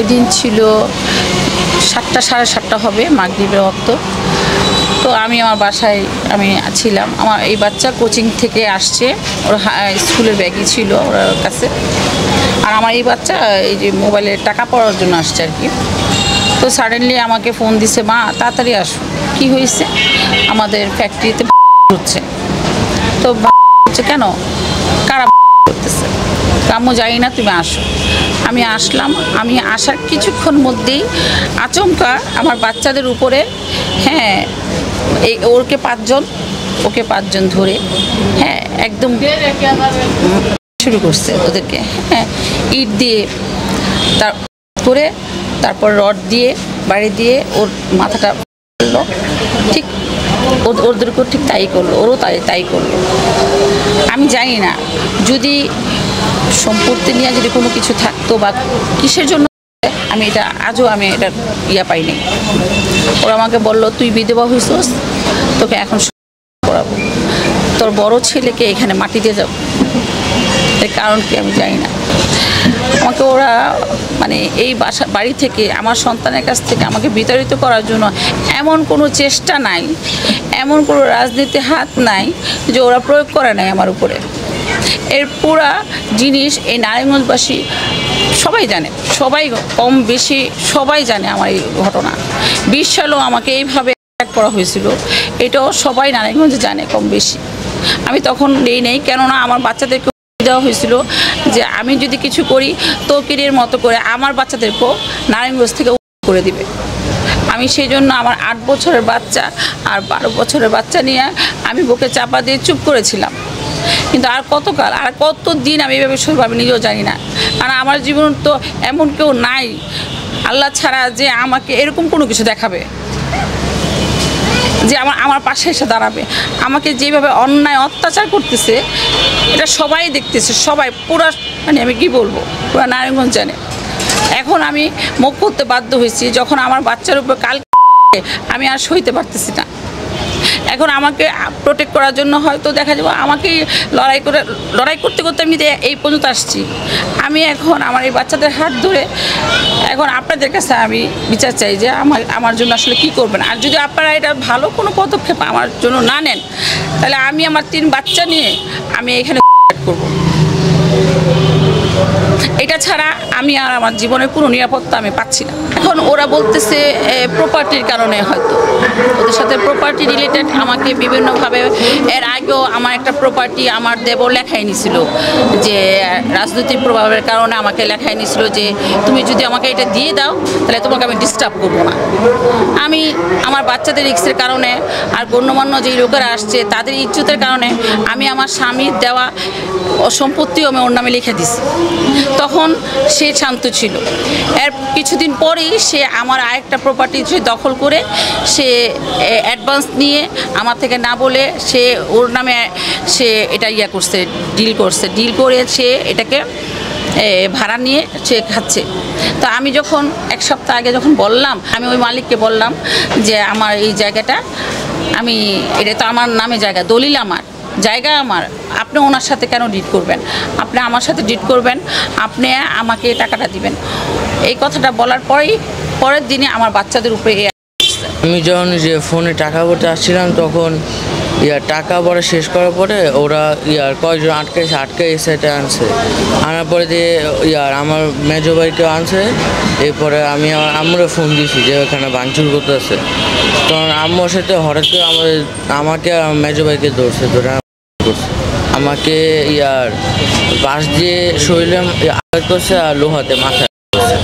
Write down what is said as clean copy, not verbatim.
ওই দিন ছিল ৭টা সাড়ে ৭টা হবে মাগরিবের ওয়াক্ত। তো আমি আমার বাসায় ছিলাম। আমার এই বাচ্চা কোচিং থেকে আসছে, ওর স্কুলের ব্যাগই ছিল ওর কাছে। আর আমার এই বাচ্চা এই যে মোবাইলে টাকা পড়ার জন্য আসছে আর কি। তো সাডেনলি আমাকে ফোন দিছে, মা তাড়াতাড়ি আসো। কি হয়েছে? আমাদের ফ্যাক্টরিতে হচ্ছে। তো হচ্ছে কেন? কারা করতেছে? আম্মু জানি না, তুমি আসো। আমি আসলাম। আমি আসার কিছুক্ষণ মধ্যেই আচমকা আমার বাচ্চাদের উপরে ওকে 5জন ধরে একদম শুরু করছে ওদেরকে ইট দিয়ে তারপর রড দিয়ে বাড়ি দিয়ে ওর মাথাটা করলো। ঠিক ওদেরকেও ঠিক তাই করলো, ওরও তাই করলো। আমি জানি না যদি সম্পত্তি নিয়ে যদি কোনো কিছু থাকতো বা কিসের জন্য, আজও আমি এটা পাইনি। ওরা আমাকে বললো, তুই বিধবা হইছিস, তোকে এখন করাবো, তোর বড় ছেলেকে এখানে মাটি দিয়ে যাবো। এর কারণ কি আমি জানি না। আমাকে ওরা এই বাড়ি থেকে আমার সন্তানের কাছ থেকে আমাকে বিতাড়িত করার জন্য এমন কোনো চেষ্টা নাই, এমন কোনো রাজনীতি হাত নাই যে ওরা প্রয়োগ করে নাই আমার উপরে। এর পুরা জিনিস এই নারায়ণগঞ্জবাসী সবাই জানে, সবাই কম বেশি সবাই জানে আমার এই ঘটনা। 20 সালেও আমাকে এইভাবে অ্যাটাক করা হয়েছিল, এটাও সবাই নারায়ণগঞ্জে জানে কম বেশি। আমি তখন নেই, কেননা আমার বাচ্চাদেরকে দেওয়া হয়েছিল যে আমি যদি কিছু করি তৌকিরের মতো করে আমার বাচ্চাদেরকেও নারায়ণগঞ্জ থেকে করে দিবে। আমি সেই জন্য আমার 8 বছরের বাচ্চা আর 12 বছরের বাচ্চা নিয়ে আমি বুকে চাপা দিয়ে চুপ করেছিলাম। কিন্তু আর কতকাল, আর কত দিন আমি এইভাবে সইব আমি নিজেও জানি না। কারণ আমার জীবন তো এমন কেউ নাই আল্লাহ ছাড়া যে আমাকে এরকম কোনো কিছু দেখাবে, যে আমার পাশে এসে দাঁড়াবে। আমাকে যেভাবে অন্যায় অত্যাচার করতেছে এটা সবাই দেখতেছে, সবাই পুরা আমি কি বলবো, পুরা নারায়ণগঞ্জ জানে। এখন আমি মুখ করতে বাধ্য হয়েছি যখন আমার বাচ্চার উপর আমি আর সইতে পারতেছি না। এখন আমাকে প্রোটেক্ট করার জন্য হয়তো দেখা যাবে আমাকে লড়াই করতে করতে আমি এই পর্যন্ত আসছি। আমি এখন আমার এই বাচ্চাদের হাত ধরে এখন আপনাদের কাছে আমি বিচার চাই যে আমার জন্য আসলে কি করবেন। আর যদি আপনারা এটা ভালো কোনো পদক্ষেপ আমার জন্য না নেন, তাহলে আমি আমার 3 বাচ্চা নিয়ে আমি এখানে করবো। এটা ছাড়া আমি আর আমার জীবনের কোনো নিরাপত্তা আমি পাচ্ছি না। এখন ওরা বলতেছে প্রপার্টির কারণে, হয়তো ওদের সাথে প্রপার্টি রিলেটেড আমাকে বিভিন্নভাবে, এর আগেও আমার একটা প্রপার্টি আমার দেবর লেখায় নিছিল যে রাজনৈতিক প্রভাবের কারণে আমাকে লেখায় নিছিল যে তুমি যদি আমাকে এটা দিয়ে দাও তাহলে তোমাকে আমি ডিস্টার্ব করবো না। আমি আমার বাচ্চাদের রিস্কের কারণে আর গণ্যমান্য যেই লোকেরা আসছে তাদের ইজ্জতের কারণে আমি আমার স্বামীর দেওয়া সম্পত্তিও আমি ওর নামে লিখে দিছি। তখন সে শান্ত ছিল। এর কিছুদিন পরেই সে আমার আরেকটা প্রপার্টি দখল করে সে অ্যাডভান্স নিয়ে আমার থেকে না বলে সে ওর নামে সে এটা করছে, ডিল করে সে এটাকে ভাড়া নিয়ে সে খাচ্ছে। তো আমি যখন 1 সপ্তাহ আগে যখন বললাম, আমি ওই মালিককে বললাম যে আমার এই জায়গাটা এটা তো আমার নামে জায়গা, দলিল আমার জায়গা আমার, আপনি ওনার সাথে কেন ডিট করবেন? আপনি আমার সাথে ডিট করবেন, আপনি আমাকে টাকাটা দিবেন। এই কথাটা বলার পরের দিনে আমার বাচ্চাদের উপরে আমি যখন যে ফোনে টাকা ভরতে আসছিলাম তখন টাকা ভরা শেষ করার পরে ওরা কয়েকজন আটকে সেটা আনছে, আনার পরে দিয়ে আমার মেজো ভাইকেও আনছে। এরপরে আমি আমার আম্মুরে ফোন দিয়েছি যে ওখানে ভাঙচুর করতেছে। তখন আম্মুর সাথে হঠাৎ করে আমাকে মেজো ভাইকে ধরছে, আমাকে বাঁশ দিয়ে শরীরে আঘাত করছে আর লোহাতে মাথায় করছে।